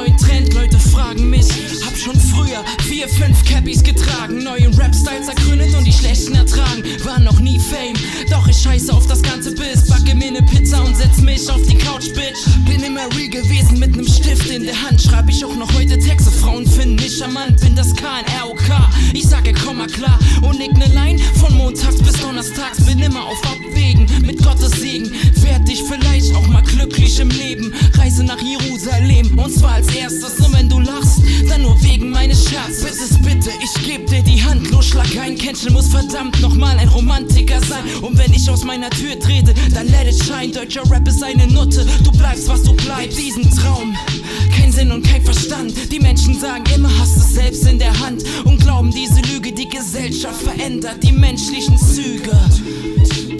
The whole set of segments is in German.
neuen Trend, Leute fragen mich. Hab schon früher 4, 5 Cappies getragen, neue Rap-Styles ergründet und die schlechten ertragen. War noch nie Fame, doch ich scheiße auf das ganze Biss. Backe mir ne Pizza und setz mich auf die Couch, Bitch. Bin immer real gewesen mit nem Stift in der Hand. Schreib ich auch noch heute Texte, Frauen finden mich charmant. Bin das KNROK, ich sage komm mal klar. Und leg ne Line von montags bis donnerstags. Bin immer auf Abwägen, mit Gottes Segen werd ich vielleicht auch mal glücklich im Leben. Reise nach Jerusalem, und zwar als erstes. Und wenn du lachst, dann nur wegen meines Scherzes. Bitte, ich geb dir die Hand, los schlag ein. Kenschel muss verdammt nochmal ein Romantiker sein. Und wenn ich aus meiner Tür trete, dann let it shine. Deutscher Rap ist eine Nutte, du bleibst was du bleibst. Diesen Traum, kein Sinn und kein Verstand. Die Menschen sagen immer, hast es selbst in der Hand. Und glauben diese Lüge, die Gesellschaft verändert die menschlichen Züge.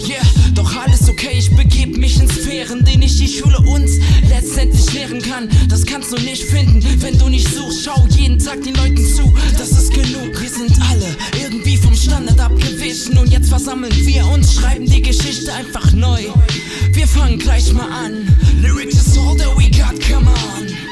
Yeah, doch alles okay, ich begeb mich in Sphären, denen ich die Schule uns letztendlich lehren kann. Das kannst du nicht finden, wenn du nicht suchst. Schau jeden Tag den Leuten zu, das ist genug. Wir sind alle irgendwie vom Standard abgewichen. Und jetzt versammeln wir uns, schreiben die Geschichte einfach neu. Wir fangen gleich mal an. Lyrics is all that we got, come on.